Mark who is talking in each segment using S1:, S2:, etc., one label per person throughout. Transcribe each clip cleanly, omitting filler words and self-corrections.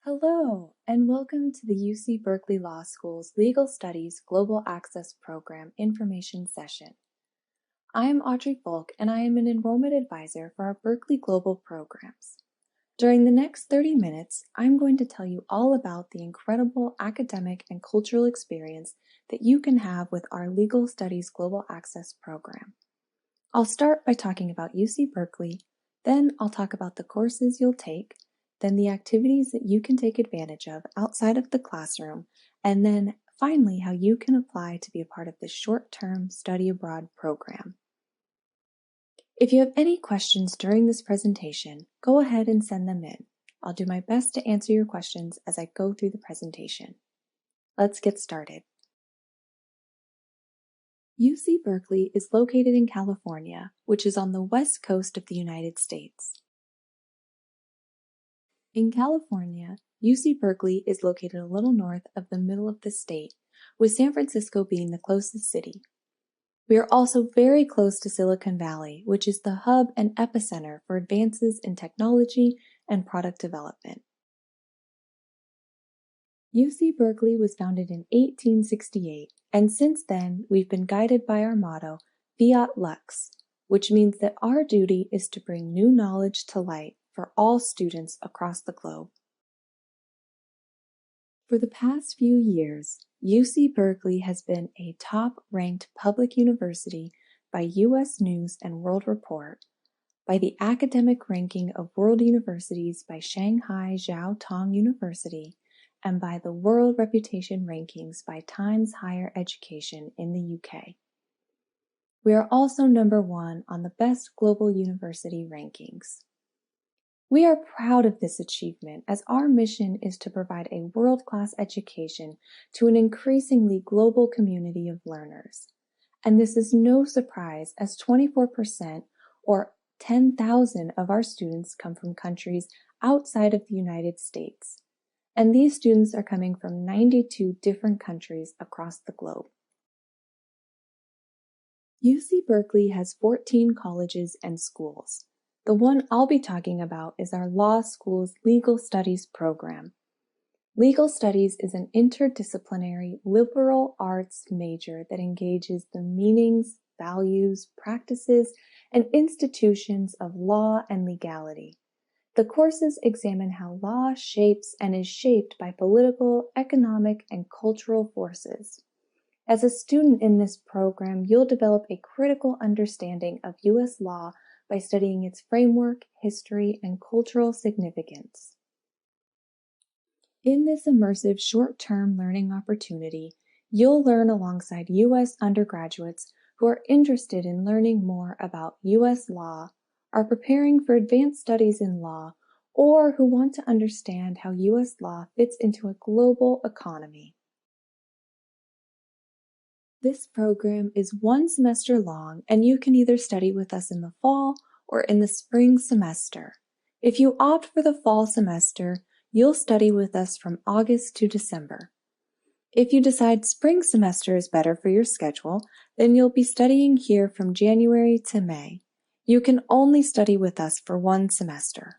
S1: Hello, and welcome to the UC Berkeley Law School's Legal Studies Global Access Program information session. I am Audrey Folk, and I am an enrollment advisor for our Berkeley Global programs. During the next 30 minutes, I'm going to tell you all about the incredible academic and cultural experience that you can have with our Legal Studies Global Access program. I'll start by talking about UC Berkeley, then I'll talk about the courses you'll take, then the activities that you can take advantage of outside of the classroom, and then finally how you can apply to be a part of the short-term study abroad program. If you have any questions during this presentation, go ahead and send them in. I'll do my best to answer your questions as I go through the presentation. Let's get started. UC Berkeley is located in California, which is on the west coast of the United States. In California, UC Berkeley is located a little north of the middle of the state, with San Francisco being the closest city. We are also very close to Silicon Valley, which is the hub and epicenter for advances in technology and product development. UC Berkeley was founded in 1868, and since then we've been guided by our motto, Fiat Lux, which means that our duty is to bring new knowledge to light for all students across the globe. For the past few years, UC Berkeley has been a top-ranked public university by U.S. News and World Report, by the academic ranking of world universities by Shanghai Jiao Tong University, and by the World Reputation Rankings by Times Higher Education in the UK. We are also number 1 on the Best Global University rankings. We are proud of this achievement as our mission is to provide a world-class education to an increasingly global community of learners. And this is no surprise as 24% or 10,000 of our students come from countries outside of the United States. And these students are coming from 92 different countries across the globe. UC Berkeley has 14 colleges and schools. The one I'll be talking about is our law school's Legal Studies program. Legal Studies is an interdisciplinary liberal arts major that engages the meanings, values, practices, and institutions of law and legality. The courses examine how law shapes and is shaped by political, economic, and cultural forces. As a student in this program, you'll develop a critical understanding of U.S. law by studying its framework, history, and cultural significance. In this immersive short-term learning opportunity, you'll learn alongside U.S. undergraduates who are interested in learning more about U.S. law, are preparing for advanced studies in law, or who want to understand how U.S. law fits into a global economy. This program is 1 semester long, and you can either study with us in the fall or in the spring semester. If you opt for the fall semester, you'll study with us from August to December. If you decide spring semester is better for your schedule, then you'll be studying here from January to May. You can only study with us for 1 semester.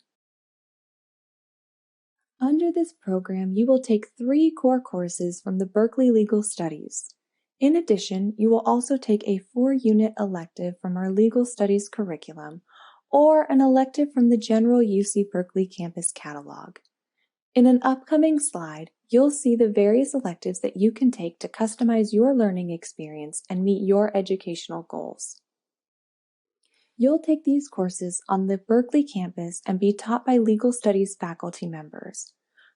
S1: Under this program, you will take 3 core courses from the Berkeley Legal Studies. In addition, you will also take a 4-unit elective from our Legal Studies curriculum, or an elective from the general UC Berkeley campus catalog. In an upcoming slide, you'll see the various electives that you can take to customize your learning experience and meet your educational goals. You'll take these courses on the Berkeley campus and be taught by Legal Studies faculty members.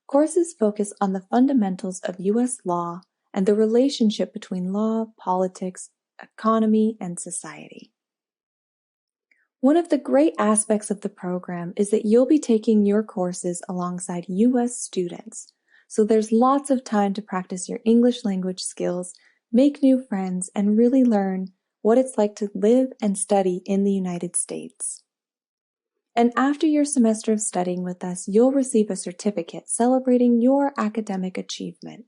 S1: Courses focus on the fundamentals of U.S. law and the relationship between law, politics, economy, and society. One of the great aspects of the program is that you'll be taking your courses alongside U.S. students, so there's lots of time to practice your English language skills, make new friends, and really learn what it's like to live and study in the United States. And after your semester of studying with us, you'll receive a certificate celebrating your academic achievement.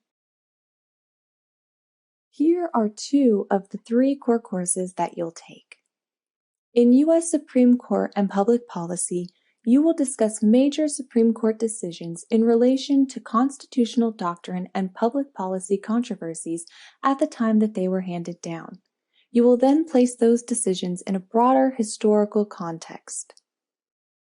S1: Here are 2 of the 3 core courses that you'll take. In U.S. Supreme Court and Public Policy, you will discuss major Supreme Court decisions in relation to constitutional doctrine and public policy controversies at the time that they were handed down. You will then place those decisions in a broader historical context.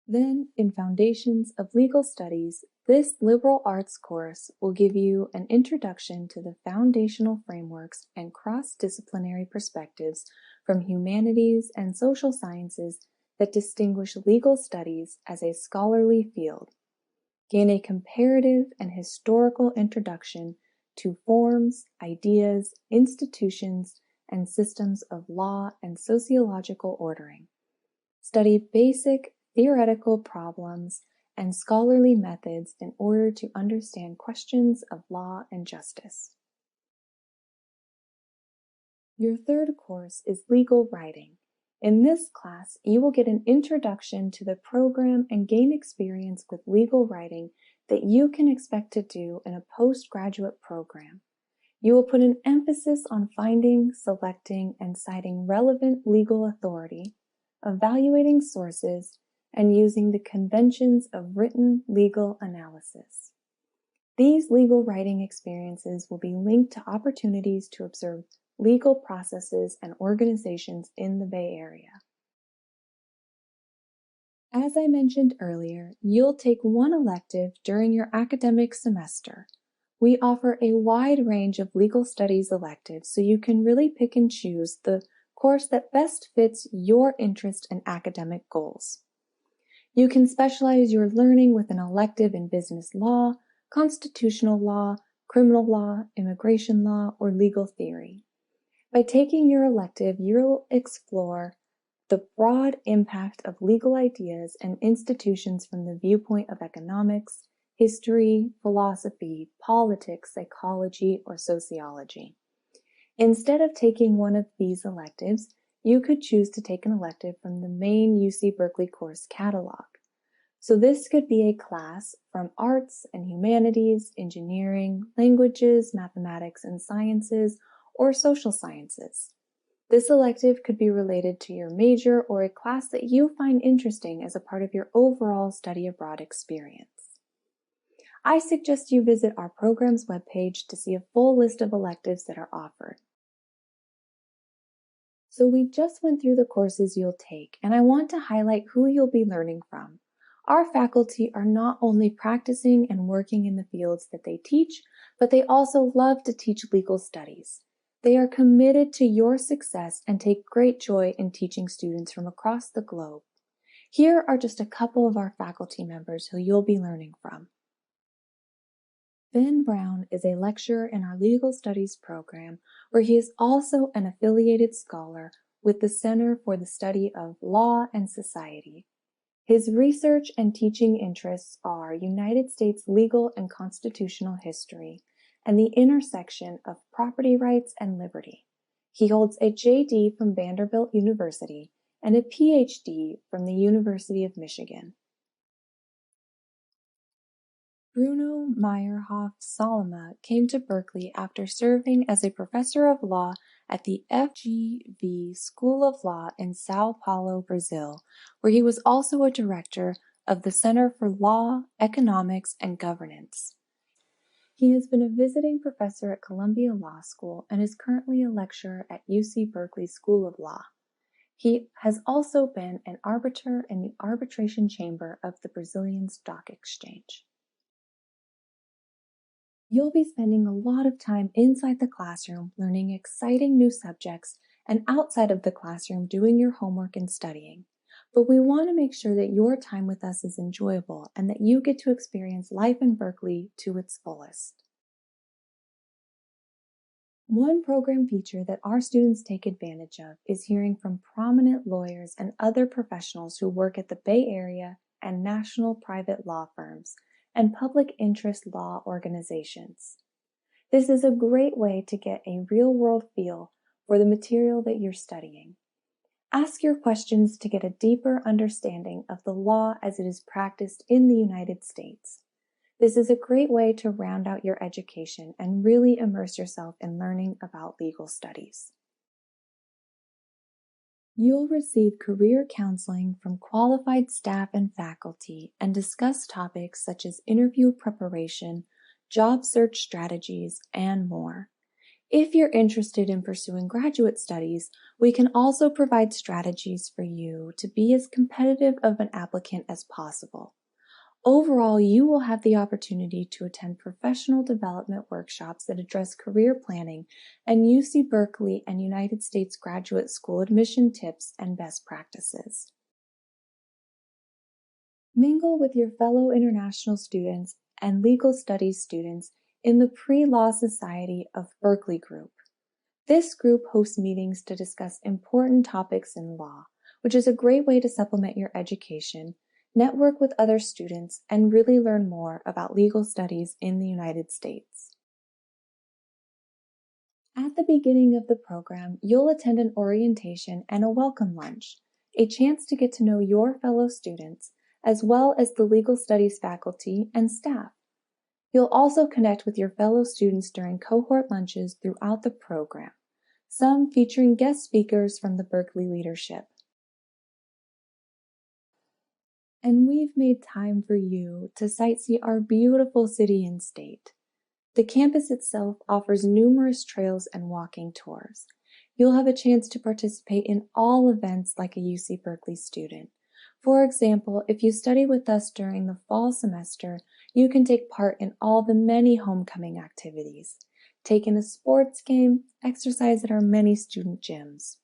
S1: Then, in Foundations of Legal Studies, this liberal arts course will give you an introduction to the foundational frameworks and cross-disciplinary perspectives from humanities and social sciences that distinguish legal studies as a scholarly field. Gain a comparative and historical introduction to forms, ideas, institutions, and systems of law and sociological ordering. Study basic theoretical problems and scholarly methods in order to understand questions of law and justice. Your third course is legal writing. In this class, you will get an introduction to the program and gain experience with legal writing that you can expect to do in a postgraduate program. You will put an emphasis on finding, selecting, and citing relevant legal authority, evaluating sources, and using the conventions of written legal analysis. These legal writing experiences will be linked to opportunities to observe legal processes and organizations in the Bay Area. As I mentioned earlier, you'll take one elective during your academic semester. We offer a wide range of legal studies electives, so you can really pick and choose the course that best fits your interest and academic goals. You can specialize your learning with an elective in business law, constitutional law, criminal law, immigration law, or legal theory. By taking your elective, you'll explore the broad impact of legal ideas and institutions from the viewpoint of economics, history, philosophy, politics, psychology, or sociology. Instead of taking one of these electives, you could choose to take an elective from the main UC Berkeley course catalog. So this could be a class from arts and humanities, engineering, languages, mathematics and sciences, or social sciences. This elective could be related to your major or a class that you find interesting as a part of your overall study abroad experience. I suggest you visit our program's webpage to see a full list of electives that are offered. So we just went through the courses you'll take, and I want to highlight who you'll be learning from. Our faculty are not only practicing and working in the fields that they teach, but they also love to teach legal studies. They are committed to your success and take great joy in teaching students from across the globe. Here are just a couple of our faculty members who you'll be learning from. Ben Brown is a lecturer in our legal studies program, where he is also an affiliated scholar with the Center for the Study of Law and Society. His research and teaching interests are United States legal and constitutional history and the intersection of property rights and liberty. He holds a JD from Vanderbilt University and a PhD from the University of Michigan. Bruno Meyerhoff Salama came to Berkeley after serving as a professor of law at the FGV School of Law in Sao Paulo, Brazil, where he was also a director of the Center for Law, Economics, and Governance. He has been a visiting professor at Columbia Law School and is currently a lecturer at UC Berkeley School of Law. He has also been an arbiter in the arbitration chamber of the Brazilian Stock Exchange. You'll be spending a lot of time inside the classroom learning exciting new subjects and outside of the classroom doing your homework and studying. But we want to make sure that your time with us is enjoyable and that you get to experience life in Berkeley to its fullest. One program feature that our students take advantage of is hearing from prominent lawyers and other professionals who work at the Bay Area and national private law firms and public interest law organizations. This is a great way to get a real-world feel for the material that you're studying. Ask your questions to get a deeper understanding of the law as it is practiced in the United States. This is a great way to round out your education and really immerse yourself in learning about legal studies. You'll receive career counseling from qualified staff and faculty and discuss topics such as interview preparation, job search strategies, and more. If you're interested in pursuing graduate studies, we can also provide strategies for you to be as competitive of an applicant as possible. Overall, you will have the opportunity to attend professional development workshops that address career planning and UC Berkeley and United States graduate school admission tips and best practices. Mingle with your fellow international students and legal studies students in the PreLaw Society of Berkeley group. This group hosts meetings to discuss important topics in law, which is a great way to supplement your education, network with other students, and really learn more about legal studies in the United States. At the beginning of the program, you'll attend an orientation and a welcome lunch, a chance to get to know your fellow students, as well as the legal studies faculty and staff. You'll also connect with your fellow students during cohort lunches throughout the program, some featuring guest speakers from the Berkeley leadership. And we've made time for you to sightsee our beautiful city and state. The campus itself offers numerous trails and walking tours. You'll have a chance to participate in all events like a UC Berkeley student. For example, if you study with us during the fall semester, you can take part in all the many homecoming activities, take in a sports game, exercise at our many student gyms,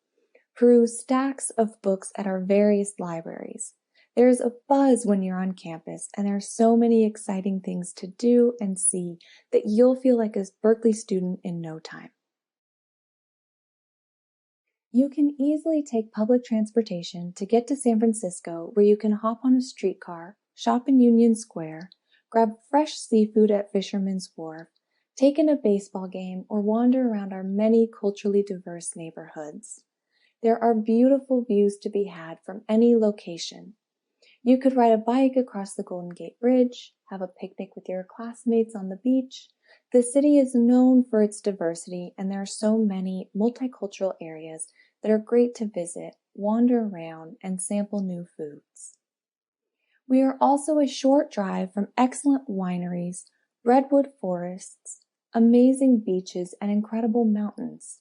S1: peruse stacks of books at our various libraries. There's a buzz when you're on campus, and there are so many exciting things to do and see that you'll feel like a Berkeley student in no time. You can easily take public transportation to get to San Francisco, where you can hop on a streetcar, shop in Union Square, grab fresh seafood at Fisherman's Wharf, take in a baseball game, or wander around our many culturally diverse neighborhoods. There are beautiful views to be had from any location. You could ride a bike across the Golden Gate Bridge, have a picnic with your classmates on the beach. The city is known for its diversity, and there are so many multicultural areas that are great to visit, wander around, and sample new foods. We are also a short drive from excellent wineries, redwood forests, amazing beaches, and incredible mountains.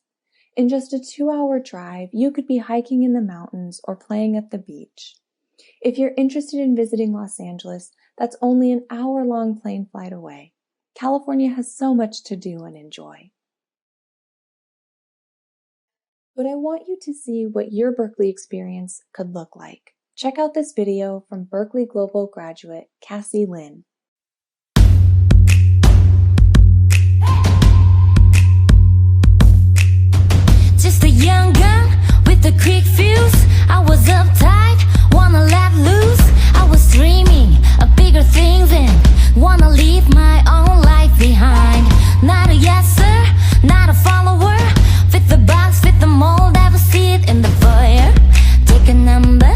S1: In just a 2-hour drive, you could be hiking in the mountains or playing at the beach. If you're interested in visiting Los Angeles, that's only an hour-long plane flight away. California has so much to do and enjoy. But I want you to see what your Berkeley experience could look like. Check out this video from Berkeley Global graduate Cassie Lynn.
S2: Just a young gun with a quick fuse. I was uptight, wanna let loose. I was dreaming of bigger things and wanna leave my own life behind. Not a yes sir, not a follower. Fit the box, fit the mold, ever see it in the foyer. Take a number,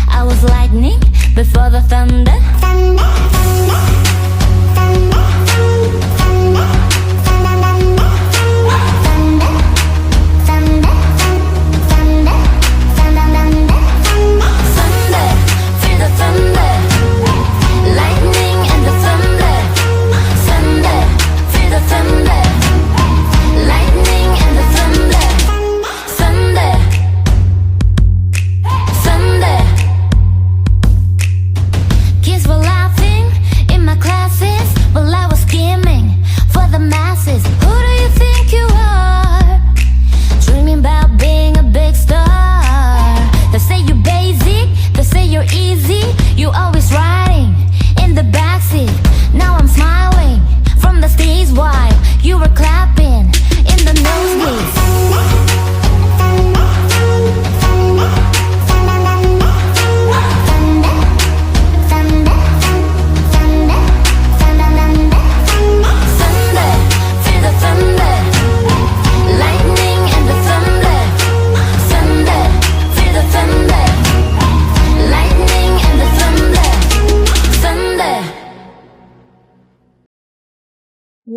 S2: I was lightning before the thunder. Thunder, thunder, thunder, thunder,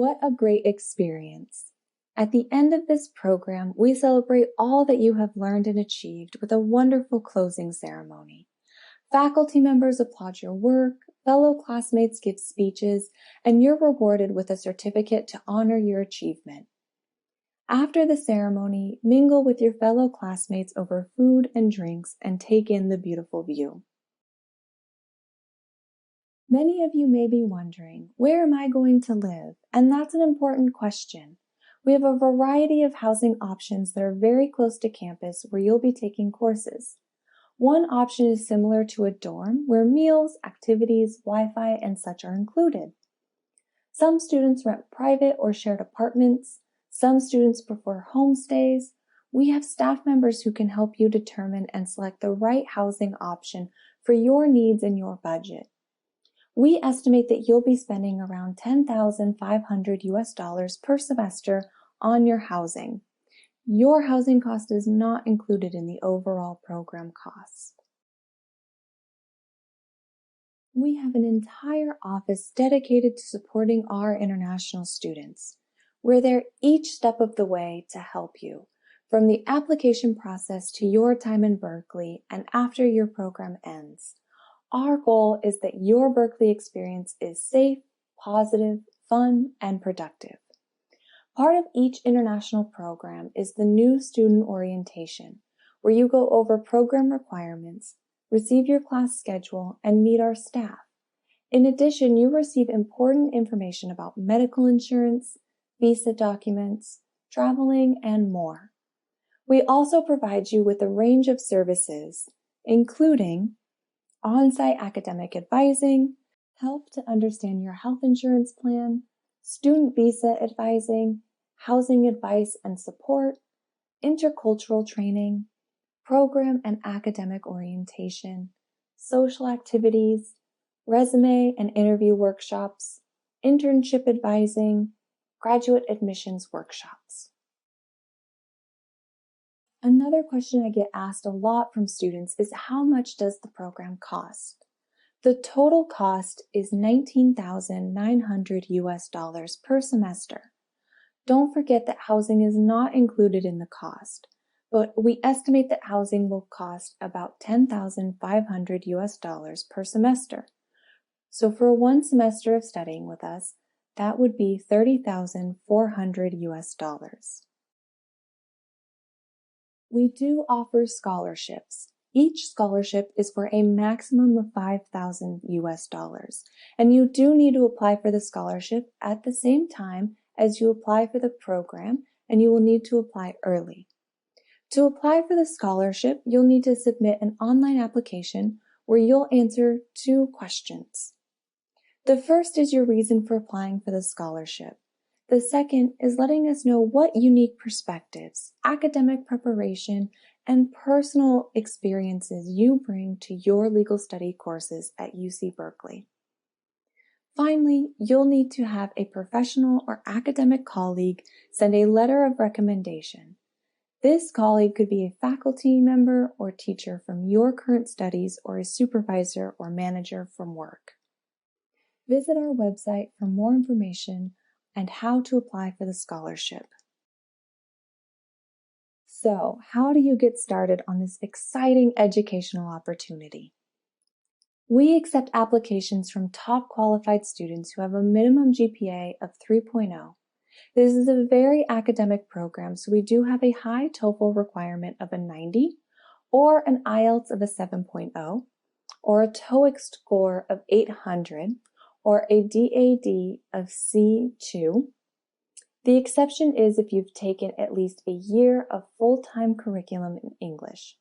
S1: What a great experience! At the end of this program, we celebrate all that you have learned and achieved with a wonderful closing ceremony. Faculty members applaud your work, fellow classmates give speeches, and you're rewarded with a certificate to honor your achievement. After the ceremony, mingle with your fellow classmates over food and drinks and take in the beautiful view. Many of you may be wondering, where am I going to live? And that's an important question. We have a variety of housing options that are very close to campus where you'll be taking courses. One option is similar to a dorm where meals, activities, Wi-Fi, and such are included. Some students rent private or shared apartments. Some students prefer homestays. We have staff members who can help you determine and select the right housing option for your needs and your budget. We estimate that you'll be spending around $10,500 per semester on your housing. Your housing cost is not included in the overall program cost. We have an entire office dedicated to supporting our international students. We're there each step of the way to help you, from the application process to your time in Berkeley and after your program ends. Our goal is that your Berkeley experience is safe, positive, fun, and productive. Part of each international program is the new student orientation, where you go over program requirements, receive your class schedule, and meet our staff. In addition, you receive important information about medical insurance, visa documents, traveling, and more. We also provide you with a range of services, including on-site academic advising, help to understand your health insurance plan, student visa advising, housing advice and support, intercultural training, program and academic orientation, social activities, resume and interview workshops, internship advising, graduate admissions workshops. Another question I get asked a lot from students is how much does the program cost? The total cost is $19,900 per semester. Don't forget that housing is not included in the cost, but we estimate that housing will cost about $10,500 per semester. So for one semester of studying with us, that would be $30,400. We do offer scholarships. Each scholarship is for a maximum of $5,000, and you do need to apply for the scholarship at the same time as you apply for the program, and you will need to apply early. To apply for the scholarship, you'll need to submit an online application where you'll answer 2 questions. The first is your reason for applying for the scholarship. The second is letting us know what unique perspectives, academic preparation, and personal experiences you bring to your legal study courses at UC Berkeley. Finally, you'll need to have a professional or academic colleague send a letter of recommendation. This colleague could be a faculty member or teacher from your current studies or a supervisor or manager from work. Visit our website for more information and how to apply for the scholarship. So, how do you get started on this exciting educational opportunity? We accept applications from top qualified students who have a minimum GPA of 3.0. This is a very academic program, so we do have a high TOEFL requirement of a 90, or an IELTS of a 7.0, or a TOEIC score of 800, or a DAD of C2. The exception is if you've taken at least a year of full-time curriculum in English.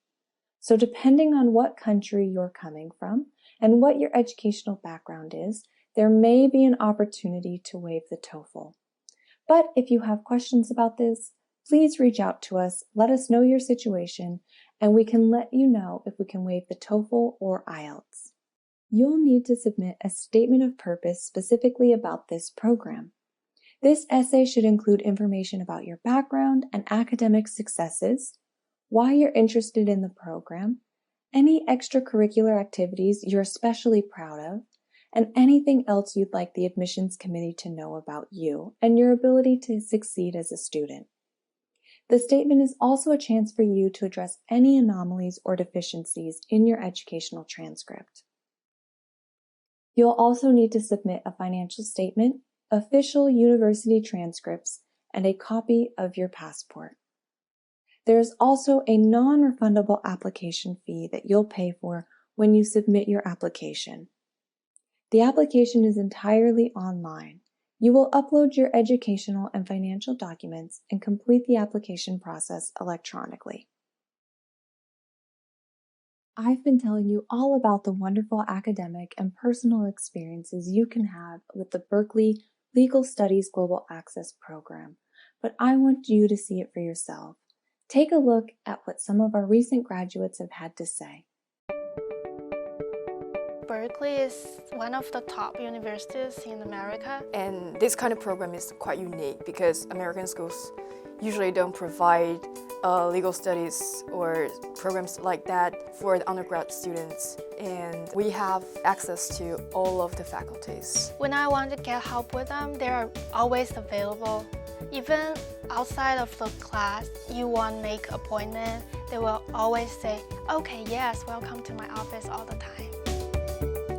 S1: So depending on what country you're coming from and what your educational background is, there may be an opportunity to waive the TOEFL. But if you have questions about this, please reach out to us, let us know your situation, and we can let you know if we can waive the TOEFL or IELTS. You'll need to submit a statement of purpose specifically about this program. This essay should include information about your background and academic successes, why you're interested in the program, any extracurricular activities you're especially proud of, and anything else you'd like the admissions committee to know about you and your ability to succeed as a student. The statement is also a chance for you to address any anomalies or deficiencies in your educational transcript. You'll also need to submit a financial statement, official university transcripts, and a copy of your passport. There is also a non-refundable application fee that you'll pay for when you submit your application. The application is entirely online. You will upload your educational and financial documents and complete the application process electronically. I've been telling you all about the wonderful academic and personal experiences you can have with the Berkeley Legal Studies Global Access Program, but I want you to see it for yourself. Take a look at what some of our recent graduates have had to say.
S3: Berkeley is one of the top universities in America.
S4: And this kind of program is quite unique because American schools usually don't provide legal studies or programs like that for the undergrad students. And we have access to all of the faculties.
S3: When I want to get help with them, they are always available. Even outside of the class, you want to make an appointment, they will always say, okay, yes, welcome to my office all the time.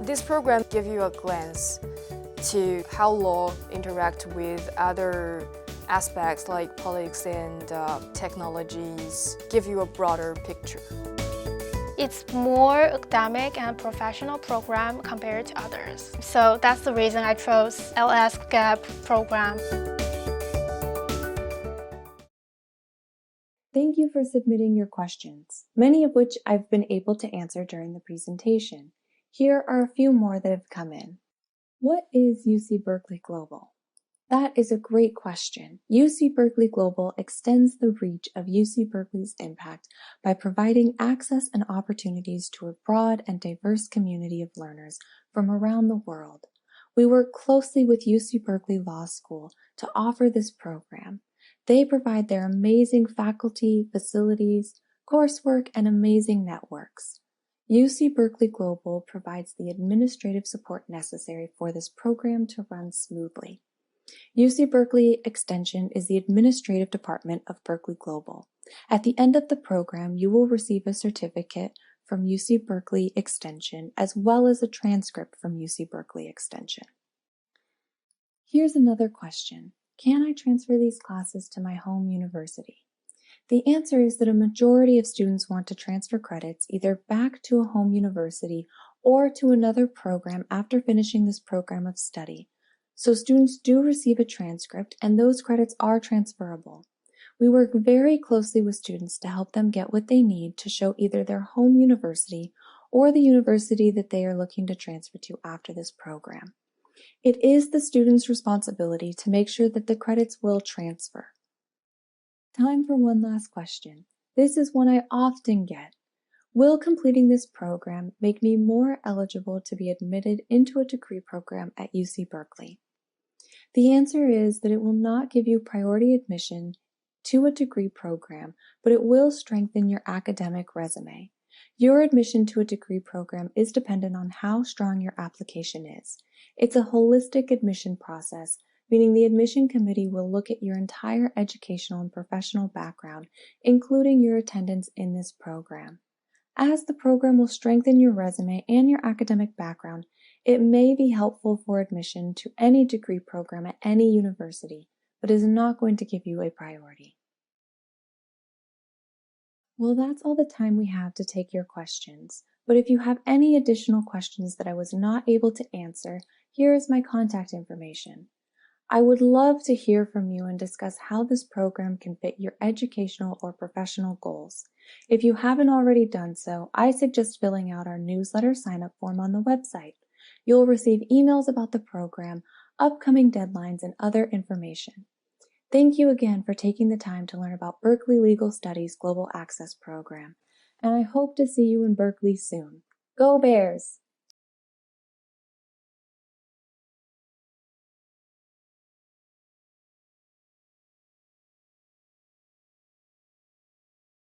S4: This program gives you a glance to how law interact with other aspects like politics and technologies, give you a broader picture.
S3: It's more academic and professional program compared to others. So that's the reason I chose LS GAP program.
S1: Thank you for submitting your questions, many of which I've been able to answer during the presentation. Here are a few more that have come in. What is UC Berkeley Global? That is a great question. UC Berkeley Global extends the reach of UC Berkeley's impact by providing access and opportunities to a broad and diverse community of learners from around the world. We work closely with UC Berkeley Law School to offer this program. They provide their amazing faculty, facilities, coursework, and amazing networks. UC Berkeley Global provides the administrative support necessary for this program to run smoothly. UC Berkeley Extension is the administrative department of Berkeley Global. At the end of the program, you will receive a certificate from UC Berkeley Extension as well as a transcript from UC Berkeley Extension. Here's another question. Can I transfer these classes to my home university? The answer is that a majority of students want to transfer credits either back to a home university or to another program after finishing this program of study. So students do receive a transcript and those credits are transferable. We work very closely with students to help them get what they need to show either their home university or the university that they are looking to transfer to after this program. It is the student's responsibility to make sure that the credits will transfer. Time for one last question. This is one I often get. Will completing this program make me more eligible to be admitted into a degree program at UC Berkeley? The answer is that it will not give you priority admission to a degree program, but it will strengthen your academic resume. Your admission to a degree program is dependent on how strong your application is. It's a holistic admission process, meaning the admission committee will look at your entire educational and professional background, including your attendance in this program. As the program will strengthen your resume and your academic background, it may be helpful for admission to any degree program at any university, but is not going to give you a priority. Well, that's all the time we have to take your questions, but if you have any additional questions that I was not able to answer, here is my contact information. I would love to hear from you and discuss how this program can fit your educational or professional goals. If you haven't already done so, I suggest filling out our newsletter sign-up form on the website. You'll receive emails about the program, upcoming deadlines, and other information. Thank you again for taking the time to learn about Berkeley Legal Studies Global Access Program, and I hope to see you in Berkeley soon. Go Bears!